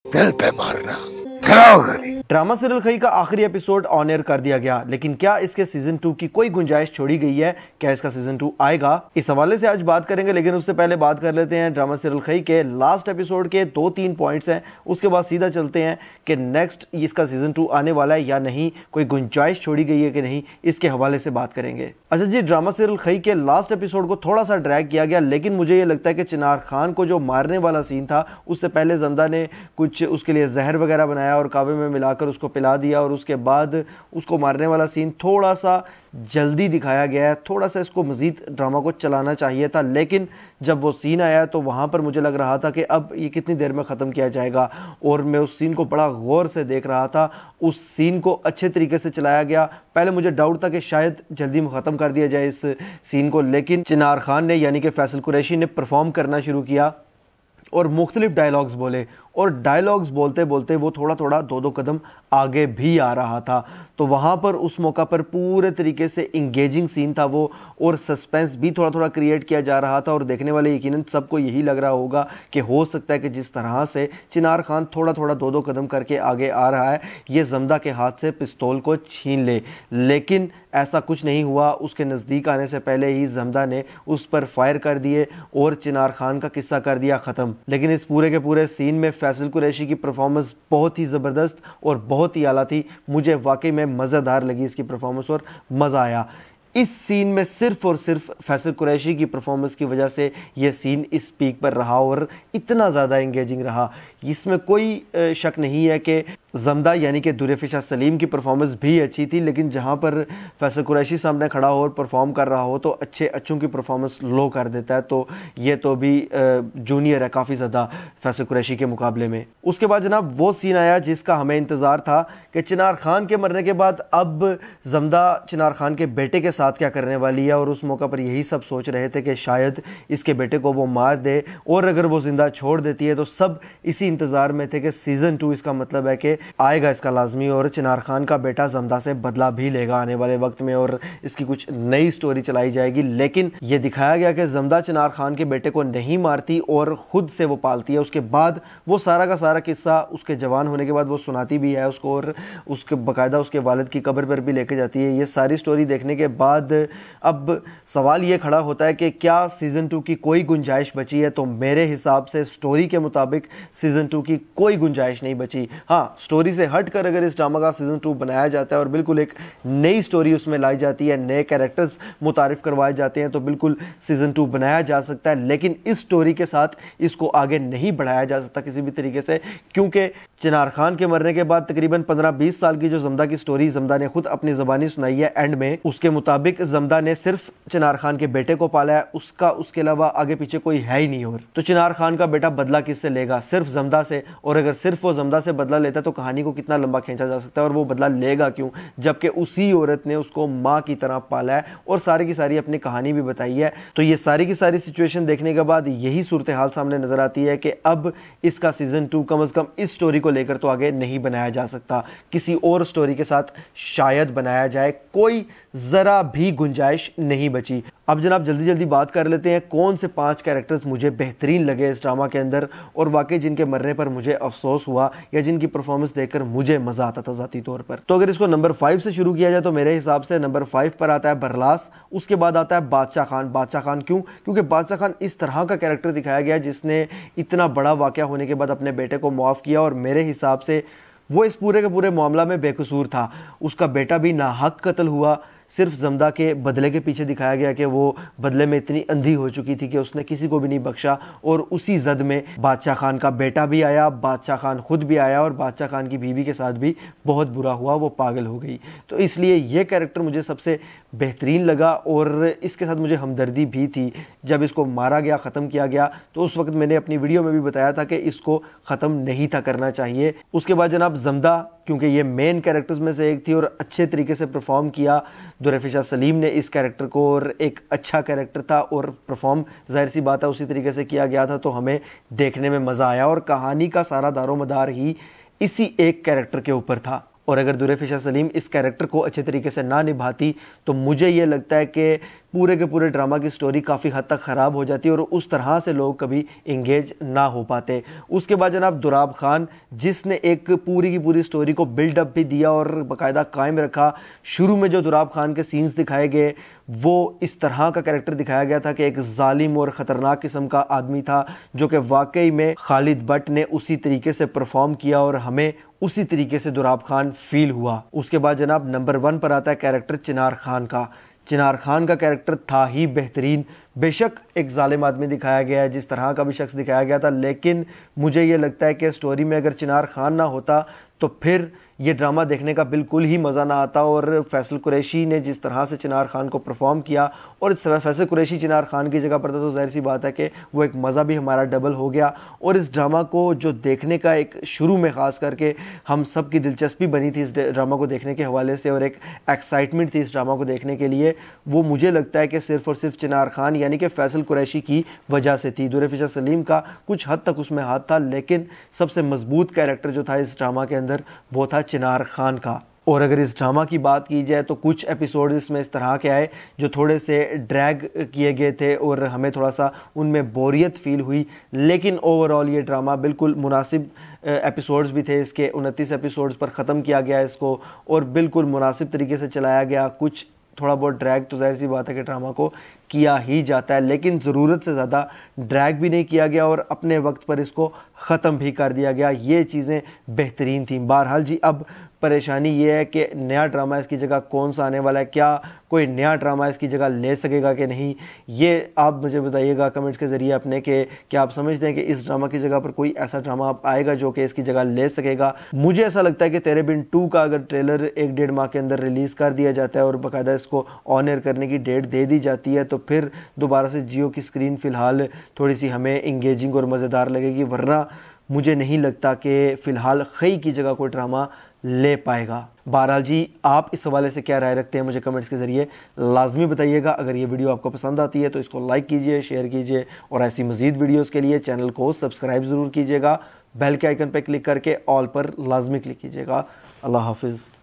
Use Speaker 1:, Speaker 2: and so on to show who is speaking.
Speaker 1: दिल पे मारना। चलाओ गाड़ी।
Speaker 2: ड्रामा सीरियल खई का आखिरी एपिसोड ऑन एयर कर दिया गया, लेकिन क्या इसके सीजन 2 की कोई गुंजाइश छोड़ी गई है? क्या इसका सीजन 2 आएगा? इस हवाले से आज बात करेंगे, लेकिन उससे पहले बात कर लेते हैं ड्रामा सीरियल खई के लास्ट एपिसोड के 2-3 पॉइंट्स हैं। उसके बाद सीधा चलते हैं कि नेक्स्ट इसका सीजन 2 आने वाला है या नहीं, कोई गुंजाइश छोड़ी गई है कि नहीं, इसके हवाले से बात करेंगे। अच्छा जी, ड्रामा सीरियल खई के लास्ट एपिसोड को थोड़ा सा ड्रैग किया गया, लेकिन मुझे ये लगता है कि चिनार खान को जो मारने वाला सीन था, उससे पहले जमदा ने कुछ उसके लिए जहर वगैरह बनाया और कावे में मिलाकर उसको पिला दिया, और उसके बाद उसको मारने वाला सीन थोड़ा सा जल्दी दिखाया गया है। थोड़ा सा इसको मजीद ड्रामा को चलाना चाहिए था, लेकिन जब वो सीन आया तो वहां पर मुझे लग रहा था कि अब ये कितनी देर में ख़त्म किया जाएगा, और मैं उस सीन को बड़ा गौर से देख रहा था। उस सीन को अच्छे तरीके से चलाया गया। पहले मुझे डाउट था कि शायद जल्दी में ख़त्म कर दिया जाए इस सीन को, लेकिन चिनार खान ने यानी कि फैसल कुरैशी ने परफॉर्म करना शुरू किया और मुख्तलिफ डायलॉग्स बोले, और डायलॉग्स बोलते बोलते वो थोड़ा थोड़ा 2-2 कदम आगे भी आ रहा था। तो वहाँ पर उस मौका पर पूरे तरीके से इंगेजिंग सीन था वो, और सस्पेंस भी थोड़ा थोड़ा क्रिएट किया जा रहा था, और देखने वाले यकीनन सबको यही लग रहा होगा कि हो सकता है कि जिस तरह से चिनार खान थोड़ा थोड़ा 2-2 कदम करके आगे आ रहा है, ये जमदा के हाथ से पिस्तौल को छीन ले। लेकिन ऐसा कुछ नहीं हुआ। उसके नज़दीक आने से पहले ही जमदा ने उस पर फायर कर दिए और चिनार खान का किस्सा कर दिया ख़त्म। लेकिन इस पूरे के पूरे सीन में फैसल कुरैशी की परफॉर्मेंस बहुत ही ज़बरदस्त और बहुत ही आला थी। मुझे वाकई में मज़ेदार लगी इसकी परफॉर्मेंस और मज़ा आया। इस सीन में सिर्फ और सिर्फ फैसल कुरैशी की परफॉर्मेंस की वजह से यह सीन इस पीक पर रहा और इतना ज़्यादा एंगेजिंग रहा। इसमें कोई शक नहीं है कि जमदा यानी कि दुरेफिशा सलीम की परफॉर्मेंस भी अच्छी थी, लेकिन जहां पर फैसल कुरैशी सामने खड़ा हो और परफॉर्म कर रहा हो तो अच्छों की परफॉर्मेंस लो कर देता है। तो ये तो भी जूनियर है काफ़ी ज़्यादा फैसल कुरैशी के मुकाबले में। उसके बाद जनाब वो सीन आया जिसका हमें इंतज़ार था कि चिनार खान के मरने के बाद अब जमदा चिनार खान के बेटे के साथ क्या करने वाली है, और उस मौका पर यही सब सोच रहे थे कि शायद इसके बेटे को वो मार दे, और अगर वो जिंदा छोड़ देती है तो सब इसी इंतज़ार में थे कि सीजन 2 इसका मतलब है कि आएगा इसका लाजमी, और चिनार खान का बेटा जमदा से बदला भी लेगा आने वाले वक्त में, और इसकी कुछ नई स्टोरी चलाई जाएगी। लेकिन यह दिखाया गया कि जमदा चिनार खान के बेटे को नहीं मारती और खुद से वो पालती है। उसके बाद वो सारा का सारा किस्सा उसके जवान होने के बाद वो सुनाती भी है उसको, और उसके बाकायदा उसके वालिद की कब्र पर भी लेके जाती है। ये सारी स्टोरी देखने के बाद अब सवाल ये खड़ा होता है कि क्या सीजन 2 की कोई गुंजाइश बची है? तो मेरे हिसाब से स्टोरी के मुताबिक सीजन 2 की कोई गुंजाइश नहीं बची। हाँ, स्टोरी से हटकर अगर इस ड्रामा का सीजन 2 बनाया जाता है और बिल्कुल एक नई स्टोरी उसमें लाई जाती है, नए कैरेक्टर्स मुतारिफ करवाए जाते हैं, तो बिल्कुल सीजन 2 बनाया जा सकता है। लेकिन इस स्टोरी के साथ इसको आगे नहीं बढ़ाया जा सकता किसी भी तरीके से, क्योंकि चिनार खान के मरने के बाद तकरीबन 15-20 साल की जो जमदा की स्टोरी जमदा ने खुद अपनी ज़बानी सुनाई है एंड में, उसके मुताबिक जमदा ने सिर्फ चिनार खान के बेटे को पाला है, उसके अलावा आगे पीछे कोई है ही नहीं। और तो चिनार खान का बेटा बदला किससे लेगा? सिर्फ जमदा से। और अगर सिर्फ वो जमदा से बदला लेता तो कहानी को कितना लंबा खींचा जा सकता है, और वो बदला लेगा क्यों, जबकि उसी औरत ने उसको माँ की तरह पाला है और सारी की सारी अपनी कहानी भी बताई है। तो ये सारी की सारी सिचुएशन देखने के बाद यही सूरत हाल सामने नजर आती है कि अब इसका सीजन 2 कम अज कम इस स्टोरी को लेकर तो आगे नहीं बनाया जा सकता, किसी और स्टोरी के साथ शायद बनाया जाए। कोई जरा भी गुंजाइश नहीं बची। अब जनाब जल्दी जल्दी बात कर लेते हैं कौन से 5 कैरेक्टर्स मुझे बेहतरीन लगे इस ड्रामा के अंदर, और वाकई जिनके मरने पर मुझे अफसोस हुआ या जिनकी परफॉर्मेंस देखकर मुझे मजा आता था जाती तौर पर। तो अगर इसको नंबर 5 से शुरू किया जाए तो मेरे हिसाब से नंबर 5 पर आता है बरलास। उसके बाद आता है बादशाह खान। बादशाह खान क्यों? क्योंकि बादशाह खान इस तरह का कैरेक्टर दिखाया गया जिसने इतना बड़ा वाकया होने के बाद अपने बेटे को माफ किया, और मेरे हिसाब से वो इस पूरे के पूरे मामला में बेकसूर था। उसका बेटा भी नाहक कत्ल हुआ, सिर्फ जमदा के बदले के पीछे दिखाया गया कि वो बदले में इतनी अंधी हो चुकी थी कि उसने किसी को भी नहीं बख्शा, और उसी जद में बादशाह खान का बेटा भी आया, बादशाह खान खुद भी आया, और बादशाह खान की बीवी के साथ भी बहुत बुरा हुआ, वो पागल हो गई। तो इसलिए ये कैरेक्टर मुझे सबसे बेहतरीन लगा, और इसके साथ मुझे हमदर्दी भी थी। जब इसको मारा गया, ख़त्म किया गया, तो उस वक्त मैंने अपनी वीडियो में भी बताया था कि इसको ख़त्म नहीं था करना चाहिए। उसके बाद जनाब जमदा, क्योंकि ये मेन कैरेक्टर्स में से एक थी और अच्छे तरीके से परफॉर्म किया दुरेफिशा सलीम ने इस कैरेक्टर को, और एक अच्छा कैरेक्टर था और परफॉर्म जाहिर सी बात है उसी तरीके से किया गया था, तो हमें देखने में मज़ा आया। और कहानी का सारा दारोमदार ही इसी एक कैरेक्टर के ऊपर था, और अगर दुरेफिशा सलीम इस कैरेक्टर को अच्छे तरीके से ना निभाती तो मुझे ये लगता है कि पूरे के पूरे ड्रामा की स्टोरी काफ़ी हद तक ख़राब हो जाती है और उस तरह से लोग कभी इंगेज ना हो पाते। उसके बाद जनाब दुराब खान, जिसने एक पूरी की पूरी स्टोरी को बिल्डअप भी दिया और बाकायदा कायम रखा। शुरू में जो दुराब खान के सीन्स दिखाए गए वो इस तरह का कैरेक्टर दिखाया गया था कि एक जालिम और ख़तरनाक किस्म का आदमी था, जो कि वाकई में खालिद भट्ट ने उसी तरीके से परफॉर्म किया और हमें उसी तरीके से दुराब खान फील हुआ। उसके बाद जनाब नंबर 1 पर आता है कैरेक्टर चिनार खान का। चिनार खान का कैरेक्टर था ही बेहतरीन। बेशक एक जालिम आदमी दिखाया गया है, जिस तरह का भी शख्स दिखाया गया था, लेकिन मुझे ये लगता है कि स्टोरी में अगर चिनार खान ना होता तो फिर ये ड्रामा देखने का बिल्कुल ही मज़ा ना आता। और फैसल कुरैशी ने जिस तरह से चिनार खान को परफॉर्म किया और फैसल कुरैशी चिनार खान की जगह पर था, तो जाहिर सी बात है कि वो एक मज़ा भी हमारा डबल हो गया। और इस ड्रामा को जो देखने का एक शुरू में ख़ास करके हम सब की दिलचस्पी बनी थी इस ड्रामा को देखने के हवाले से और एक एक्साइटमेंट थी इस ड्रामा को देखने के लिए, वो मुझे लगता है कि सिर्फ़ और सिर्फ चिनार खान यानी कि फैसल कुरैशी की वजह से थी। दुर फिशर सलीम का कुछ हद तक उसमें हाथ था, लेकिन सबसे मजबूत कैरेक्टर जो था इस ड्रामा के अंदर वो था चिनार खान का। और अगर इस ड्रामा की बात की जाए तो कुछ एपिसोड इसमें इस तरह के आए जो थोड़े से ड्रैग किए गए थे और हमें थोड़ा सा उनमें बोरियत फील हुई, लेकिन ओवरऑल ये ड्रामा बिल्कुल मुनासिब एपिसोड्स भी थे इसके। 29 एपिसोड्स पर ख़त्म किया गया इसको और बिल्कुल मुनासिब तरीके से चलाया गया। कुछ थोड़ा बहुत ड्रैग तो जाहिर सी बात है कि ड्रामा को किया ही जाता है, लेकिन ज़रूरत से ज़्यादा ड्रैग भी नहीं किया गया और अपने वक्त पर इसको ख़त्म भी कर दिया गया। ये चीज़ें बेहतरीन थी। बहरहाल जी, अब परेशानी ये है कि नया ड्रामा इसकी जगह कौन सा आने वाला है, क्या कोई नया ड्रामा इसकी जगह ले सकेगा कि नहीं, ये आप मुझे बताइएगा कमेंट्स के ज़रिए अपने के क्या आप समझते हैं कि इस ड्रामा की जगह पर कोई ऐसा ड्रामा आएगा जो कि इसकी जगह ले सकेगा। मुझे ऐसा लगता है कि तेरे बिन 2 का अगर ट्रेलर 1-1.5 माह के अंदर रिलीज़ कर दिया जाता है और बाकायदा इसको ऑन एयर करने की डेट दे दी जाती है तो फिर दोबारा से जियो की स्क्रीन फ़िलहाल थोड़ी सी हमें इंगेजिंग और मज़ेदार लगेगी, वरना मुझे नहीं लगता कि फ़िलहाल खई की जगह कोई ड्रामा ले पाएगा। बहरहाल जी, आप इस हवाले से क्या राय रखते हैं मुझे कमेंट्स के ज़रिए लाजमी बताइएगा। अगर ये वीडियो आपको पसंद आती है तो इसको लाइक कीजिए, शेयर कीजिए और ऐसी मज़ीद वीडियोज़ के लिए चैनल को सब्सक्राइब ज़रूर कीजिएगा। बेल के आइकन पर क्लिक करके ऑल पर लाजमी क्लिक कीजिएगा। अल्लाह हाफिज़।